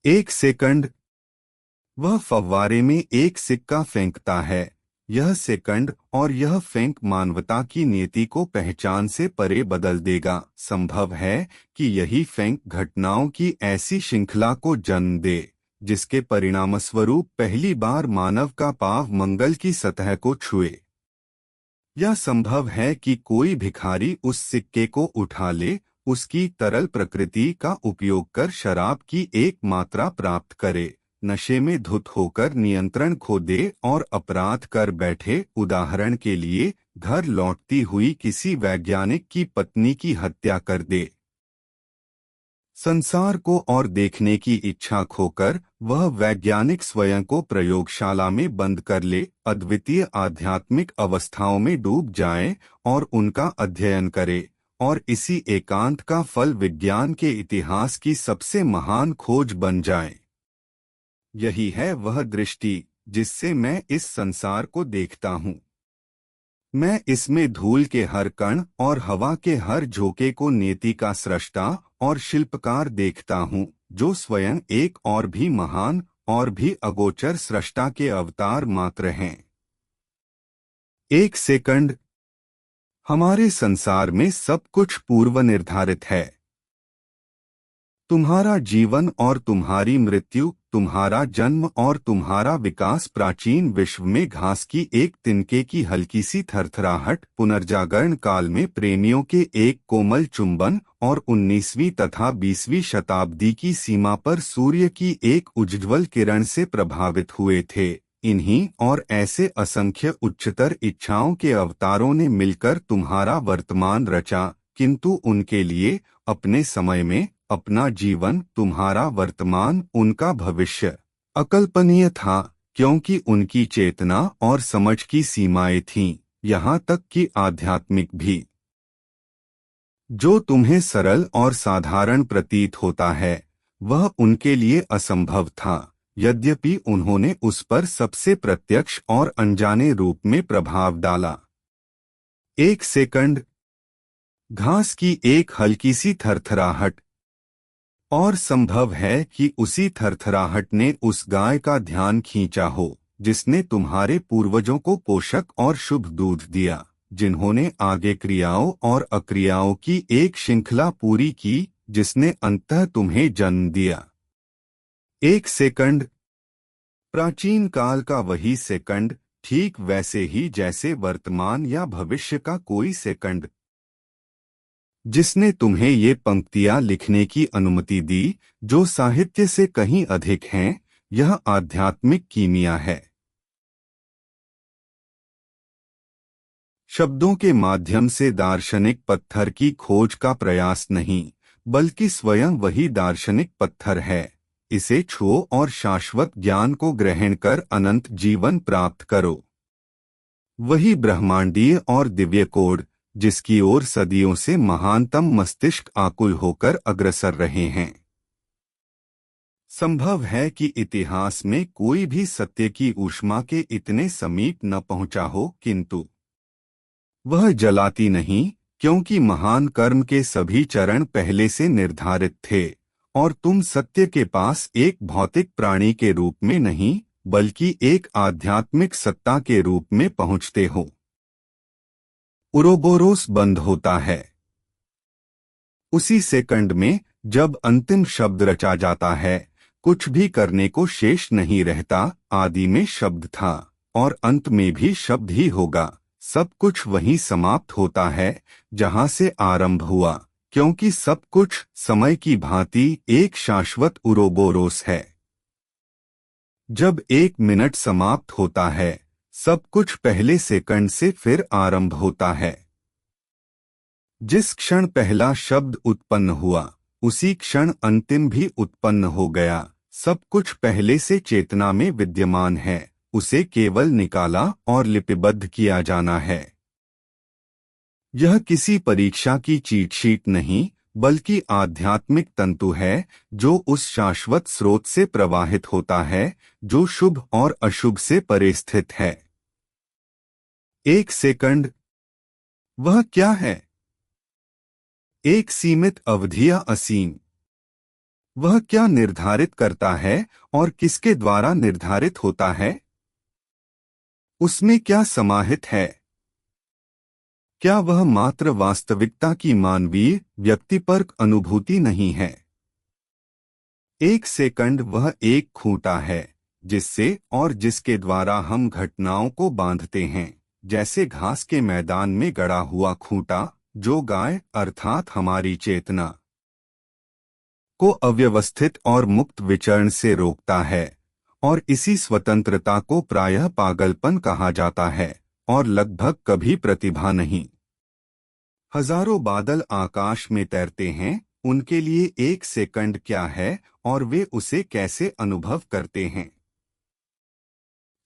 एक सेकंड। वह फव्वारे में एक सिक्का फेंकता है। यह सेकंड और यह फेंक मानवता की नियति को पहचान से परे बदल देगा। संभव है कि यही फेंक घटनाओं की ऐसी श्रृंखला को जन्म दे जिसके परिणामस्वरूप पहली बार मानव का पांव मंगल की सतह को छुए। यह संभव है कि कोई भिखारी उस सिक्के को उठा ले, उसकी तरल प्रकृति का उपयोग कर शराब की एक मात्रा प्राप्त करे, नशे में धुत होकर नियंत्रण खो दे और अपराध कर बैठे। उदाहरण के लिए, घर लौटती हुई किसी वैज्ञानिक की पत्नी की हत्या कर दे। संसार को और देखने की इच्छा खोकर वह वैज्ञानिक स्वयं को प्रयोगशाला में बंद कर ले, अद्वितीय आध्यात्मिक अवस्थाओं में डूब जाए और उनका अध्ययन करे, और इसी एकांत का फल विज्ञान के इतिहास की सबसे महान खोज बन जाए। यही है वह दृष्टि जिससे मैं इस संसार को देखता हूँ। मैं इसमें धूल के हर कण और हवा के हर झोंके को नियति का सृष्टा और शिल्पकार देखता हूँ, जो स्वयं एक और भी महान और भी अगोचर सृष्टा के अवतार मात्र हैं। एक सेकंड। हमारे संसार में सब कुछ पूर्व निर्धारित है। तुम्हारा जीवन और तुम्हारी मृत्यु, तुम्हारा जन्म और तुम्हारा विकास प्राचीन विश्व में घास की एक तिनके की हल्की सी थरथराहट, पुनर्जागरण काल में प्रेमियों के एक कोमल चुंबन और 19वीं तथा 20वीं शताब्दी की सीमा पर सूर्य की एक उज्ज्वल किरण से प्रभावित हुए थे। इन्हीं और ऐसे असंख्य उच्चतर इच्छाओं के अवतारों ने मिलकर तुम्हारा वर्तमान रचा, किंतु उनके लिए अपने समय में अपना जीवन, तुम्हारा वर्तमान, उनका भविष्य अकल्पनीय था, क्योंकि उनकी चेतना और समझ की सीमाएं थीं, यहाँ तक कि आध्यात्मिक भी। जो तुम्हें सरल और साधारण प्रतीत होता है, वह उनके लिए असंभव था, यद्यपि उन्होंने उस पर सबसे प्रत्यक्ष और अनजाने रूप में प्रभाव डाला। एक सेकंड। घास की एक हल्की सी थरथराहट, और संभव है कि उसी थरथराहट ने उस गाय का ध्यान खींचा हो जिसने तुम्हारे पूर्वजों को पोषक और शुभ दूध दिया, जिन्होंने आगे क्रियाओं और अक्रियाओं की एक श्रृंखला पूरी की, जिसने अंततः तुम्हें जन्म दिया। एक सेकंड। प्राचीन काल का वही सेकंड, ठीक वैसे ही जैसे वर्तमान या भविष्य का कोई सेकंड, जिसने तुम्हें ये पंक्तियां लिखने की अनुमति दी, जो साहित्य से कहीं अधिक हैं। यह आध्यात्मिक कीमिया है। शब्दों के माध्यम से दार्शनिक पत्थर की खोज का प्रयास नहीं, बल्कि स्वयं वही दार्शनिक पत्थर है। इसे छुओ और शाश्वत ज्ञान को ग्रहण कर अनंत जीवन प्राप्त करो। वही ब्रह्मांडीय और दिव्य कोड, जिसकी ओर सदियों से महानतम मस्तिष्क आकुल होकर अग्रसर रहे हैं। संभव है कि इतिहास में कोई भी सत्य की ऊष्मा के इतने समीप न पहुंचा हो, किंतु वह जलाती नहीं, क्योंकि महान कर्म के सभी चरण पहले से निर्धारित थे, और तुम सत्य के पास एक भौतिक प्राणी के रूप में नहीं, बल्कि एक आध्यात्मिक सत्ता के रूप में पहुंचते हो। उरोबोरोस बंद होता है। उसी सेकंड में जब अंतिम शब्द रचा जाता है, कुछ भी करने को शेष नहीं रहता। आदि में शब्द था और अंत में भी शब्द ही होगा। सब कुछ वहीं समाप्त होता है जहां से आरंभ हुआ, क्योंकि सब कुछ समय की भांति एक शाश्वत उरोबोरोस है। जब एक मिनट समाप्त होता है, सब कुछ पहले सेकंड से फिर आरंभ होता है। जिस क्षण पहला शब्द उत्पन्न हुआ, उसी क्षण अंतिम भी उत्पन्न हो गया। सब कुछ पहले से चेतना में विद्यमान है, उसे केवल निकाला और लिपिबद्ध किया जाना है। यह किसी परीक्षा की चीट शीट नहीं, बल्कि आध्यात्मिक तंतु है, जो उस शाश्वत स्रोत से प्रवाहित होता है, जो शुभ और अशुभ से परे स्थित है। एक सेकंड। वह क्या है? एक सीमित अवधि या असीम? वह क्या निर्धारित करता है और किसके द्वारा निर्धारित होता है? उसमें क्या समाहित है? क्या वह मात्र वास्तविकता की मानवीय व्यक्तिपरक अनुभूति नहीं है? एक सेकंड वह एक खूंटा है जिससे और जिसके द्वारा हम घटनाओं को बांधते हैं, जैसे घास के मैदान में गड़ा हुआ खूंटा जो गाय अर्थात हमारी चेतना को अव्यवस्थित और मुक्त विचरण से रोकता है। और इसी स्वतंत्रता को प्रायः पागलपन कहा जाता है और लगभग कभी प्रतिभा नहीं। हजारों बादल आकाश में तैरते हैं, उनके लिए एक सेकंड क्या है और वे उसे कैसे अनुभव करते हैं?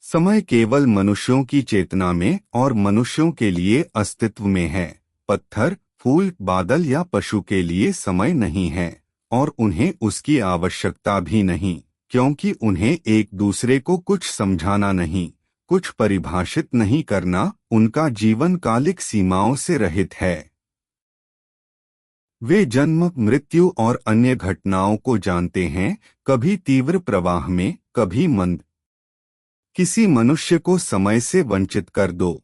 समय केवल मनुष्यों की चेतना में और मनुष्यों के लिए अस्तित्व में है। पत्थर, फूल, बादल या पशु के लिए समय नहीं है और उन्हें उसकी आवश्यकता भी नहीं, क्योंकि उन्हें एक दूसरे को कुछ समझाना नहीं, कुछ परिभाषित नहीं करना। उनका जीवन कालिक सीमाओं से रहित है। वे जन्म, मृत्यु और अन्य घटनाओं को जानते हैं, कभी तीव्र प्रवाह में, कभी मंद। किसी मनुष्य को समय से वंचित कर दो,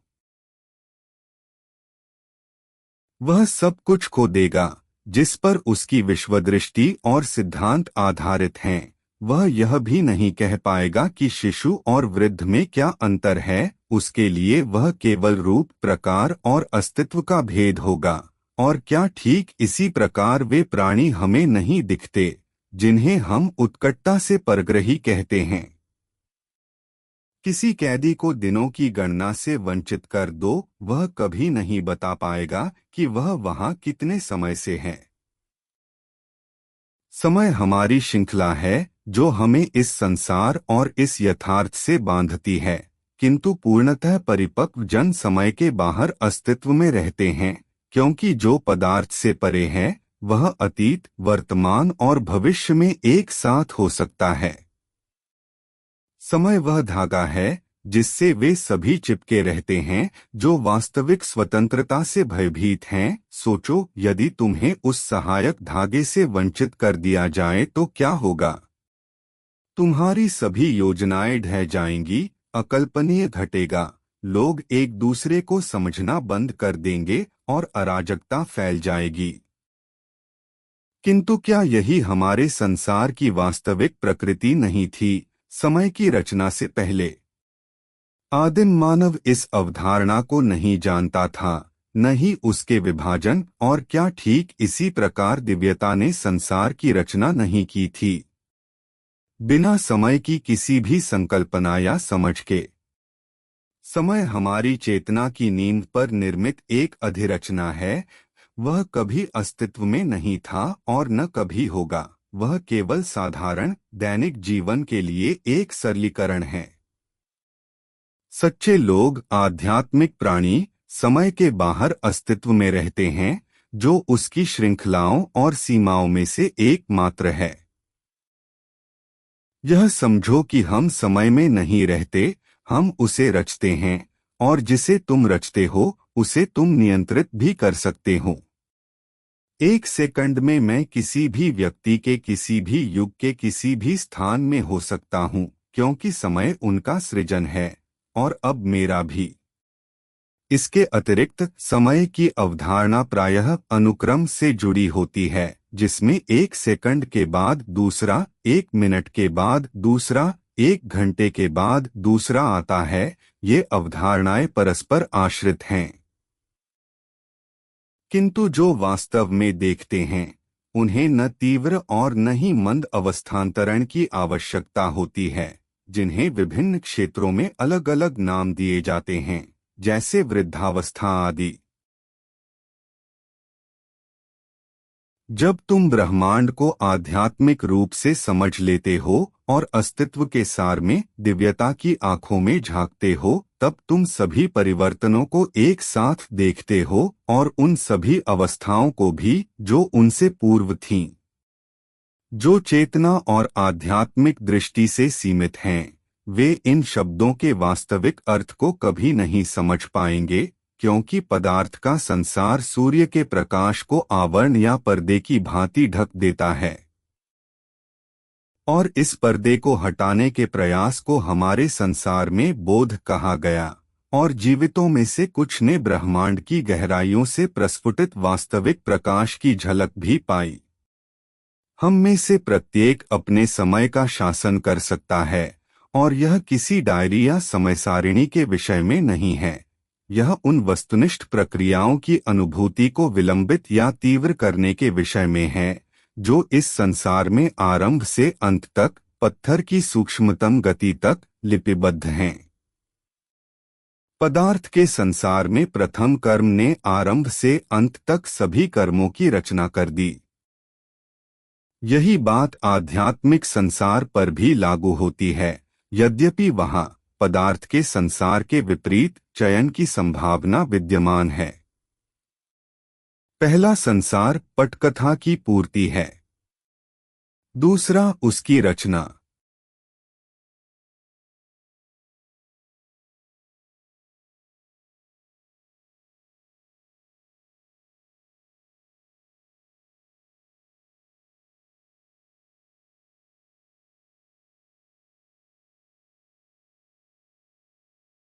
वह सब कुछ खो देगा जिस पर उसकी विश्वदृष्टि और सिद्धांत आधारित हैं। वह यह भी नहीं कह पाएगा कि शिशु और वृद्ध में क्या अंतर है। उसके लिए वह केवल रूप, प्रकार और अस्तित्व का भेद होगा। और क्या ठीक इसी प्रकार वे प्राणी हमें नहीं दिखते जिन्हें हम उत्कटता से परग्रही कहते हैं। किसी कैदी को दिनों की गणना से वंचित कर दो, वह कभी नहीं बता पाएगा कि वह वहां कितने समय से है। समय हमारी श्रृंखला है जो हमें इस संसार और इस यथार्थ से बांधती है, किंतु पूर्णतः परिपक्व जन समय के बाहर अस्तित्व में रहते हैं, क्योंकि जो पदार्थ से परे है वह अतीत, वर्तमान और भविष्य में एक साथ हो सकता है। समय वह धागा है जिससे वे सभी चिपके रहते हैं जो वास्तविक स्वतंत्रता से भयभीत हैं। सोचो, यदि तुम्हें उस सहायक धागे से वंचित कर दिया जाए तो क्या होगा? तुम्हारी सभी योजनाएं ढह जाएंगी, अकल्पनीय घटेगा, लोग एक दूसरे को समझना बंद कर देंगे और अराजकता फैल जाएगी। किंतु क्या यही हमारे संसार की वास्तविक प्रकृति नहीं थी? समय की रचना से पहले आदिम मानव इस अवधारणा को नहीं जानता था, न ही उसके विभाजन। और क्या ठीक इसी प्रकार दिव्यता ने संसार की रचना नहीं की थी, बिना समय की किसी भी संकल्पना या समझ के? समय हमारी चेतना की नींद पर निर्मित एक अधिरचना है। वह कभी अस्तित्व में नहीं था और न कभी होगा। वह केवल साधारण दैनिक जीवन के लिए एक सरलीकरण है। सच्चे लोग, आध्यात्मिक प्राणी, समय के बाहर अस्तित्व में रहते हैं जो उसकी श्रृंखलाओं और सीमाओं में से एक मात्र है। यह समझो कि हम समय में नहीं रहते, हम उसे रचते हैं, और जिसे तुम रचते हो उसे तुम नियंत्रित भी कर सकते हो। एक सेकंड में मैं किसी भी व्यक्ति के किसी भी युग के किसी भी स्थान में हो सकता हूँ, क्योंकि समय उनका सृजन है और अब मेरा भी। इसके अतिरिक्त समय की अवधारणा प्रायः अनुक्रम से जुड़ी होती है, जिसमें एक सेकंड के बाद दूसरा, एक मिनट के बाद दूसरा, एक घंटे के बाद दूसरा आता है। ये अवधारणाएं परस्पर आश्रित हैं, किंतु जो वास्तव में देखते हैं उन्हें न तीव्र और न ही मंद अवस्थांतरण की आवश्यकता होती है, जिन्हें विभिन्न क्षेत्रों में अलग अलग नाम दिए जाते हैं, जैसे वृद्धावस्था आदि। जब तुम ब्रह्मांड को आध्यात्मिक रूप से समझ लेते हो और अस्तित्व के सार में दिव्यता की आंखों में झांकते हो, तब तुम सभी परिवर्तनों को एक साथ देखते हो और उन सभी अवस्थाओं को भी जो उनसे पूर्व थीं, जो चेतना और आध्यात्मिक दृष्टि से सीमित हैं। वे इन शब्दों के वास्तविक अर्थ को कभी नहीं समझ पाएंगे, क्योंकि पदार्थ का संसार सूर्य के प्रकाश को आवरण या पर्दे की भांति ढक देता है। और इस पर्दे को हटाने के प्रयास को हमारे संसार में बोध कहा गया, और जीवितों में से कुछ ने ब्रह्मांड की गहराइयों से प्रस्फुटित वास्तविक प्रकाश की झलक भी पाई। हम में से प्रत्येक अपने समय का शासन कर सकता है, और यह किसी डायरी या समय सारिणी के विषय में नहीं है। यह उन वस्तुनिष्ठ प्रक्रियाओं की अनुभूति को विलंबित या तीव्र करने के विषय में है जो इस संसार में आरंभ से अंत तक, पत्थर की सूक्ष्मतम गति तक लिपिबद्ध हैं। पदार्थ के संसार में प्रथम कर्म ने आरंभ से अंत तक सभी कर्मों की रचना कर दी। यही बात आध्यात्मिक संसार पर भी लागू होती है, यद्यपि वहाँ पदार्थ के संसार के विपरीत चयन की संभावना विद्यमान है। पहला संसार पटकथा की पूर्ति है, दूसरा उसकी रचना।